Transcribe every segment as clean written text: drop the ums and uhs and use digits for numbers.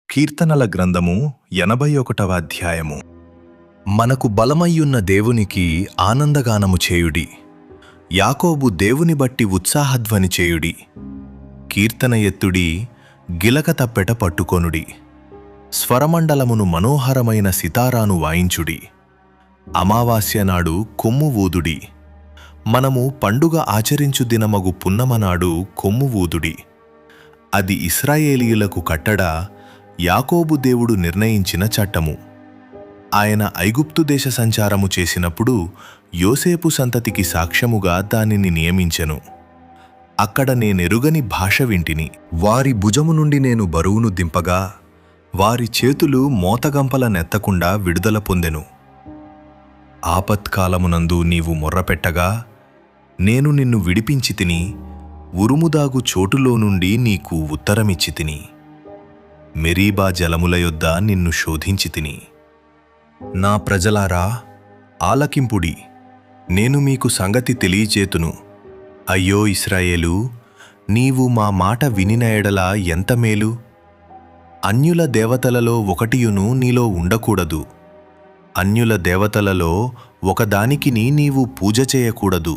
కీర్తనల గ్రంథము 81వ అధ్యాయము. మనకు బలమయ్యున్న దేవునికి ఆనందగానము చేయుడి. యాకోబు దేవుని బట్టి ఉత్సాహధ్వని చేయుడి. కీర్తన ఎత్తుడి, గిలక తప్పెట పట్టుకొనుడి. స్వరమండలమును మనోహరమైన సితారాను వాయించుడి. అమావాస్య నాడు కొమ్ము ఊదుడి. మనము పండుగ ఆచరించు దినమగు పున్నమనాడు కొమ్ము ఊదుడి. అది ఇశ్రాయేలీయులకు కట్టడ, యాకోబు దేవుడు నిర్ణయించిన చట్టము. ఆయన ఐగుప్తు దేశ సంచారము చేసినప్పుడు యోసేపు సంతతికి సాక్ష్యముగా దానిని నియమించెను. అక్కడ నేనెరుగని భాష వింటిని. వారి భుజము నుండి నేను బరువును దింపగా, వారి చేతులు మోతగంపల నెత్తకుండా విడుదల పొందెను. ఆపత్కాలమునందు నీవు మొర్రపెట్టగా, నేను నిన్ను విడిపించితిని, ఉరుముదాగు చోటులో నుండి నీకు ఉత్తరమిచ్చితిని. మెరీబా జలముల యొద్ద నిన్ను శోధించితిని. నా ప్రజలారా, ఆలకింపుడి, నేను మీకు సంగతి తెలియచేతును. అయ్యో ఇశ్రాయేలు, నీవు మా మాట వినిన ఎడల ఎంత మేలు! అన్యుల దేవతలలో ఒకటియును నీలో ఉండకూడదు. అన్యుల దేవతలలో ఒకదానికిని నీవు పూజ చేయకూడదు.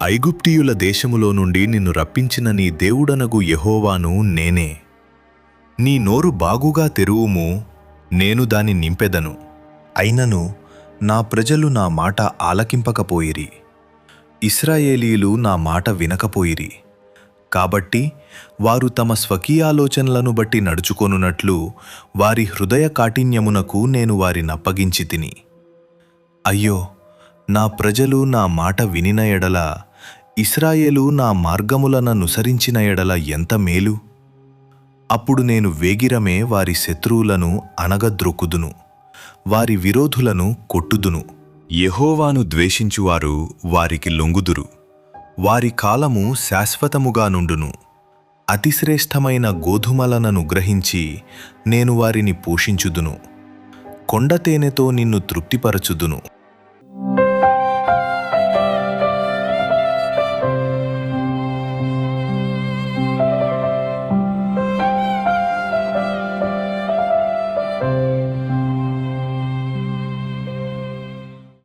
ఐగుప్తీయుల దేశములో నుండి నిన్ను రప్పించిన నీ దేవుడనగు యెహోవాను నేనే. నీ నోరు బాగుగా తెరువుము, నేను దాని నింపెదను. అయినను నా ప్రజలు నా మాట ఆలకింపకపోయిరి, ఇశ్రాయేలీయులు నా మాట వినకపోయిరి. కాబట్టి వారు తమ స్వకీయాలోచనలను బట్టి నడుచుకొనున్నట్లు వారి హృదయ కాఠిన్యమునకు నేను వారినప్పగించితిని. అయ్యో, నా ప్రజలు నా మాట వినిన ఎడల, ఇశ్రాయేలు నా మార్గములననుసరించిన ఎడల ఎంత మేలు! అప్పుడు నేను వేగిరమే వారి శత్రువులను అనగద్రొక్కుదును, వారి విరోధులను కొట్టుదును. యెహోవాను ద్వేషించువారు వారికి లొంగుదురు. వారి కాలము శాశ్వతముగా నుండును. అతిశ్రేష్టమైన గోధుమలనను గ్రహించి నేను వారిని పోషించుదును. కొండతేనెతో నిన్ను తృప్తిపరచుదును.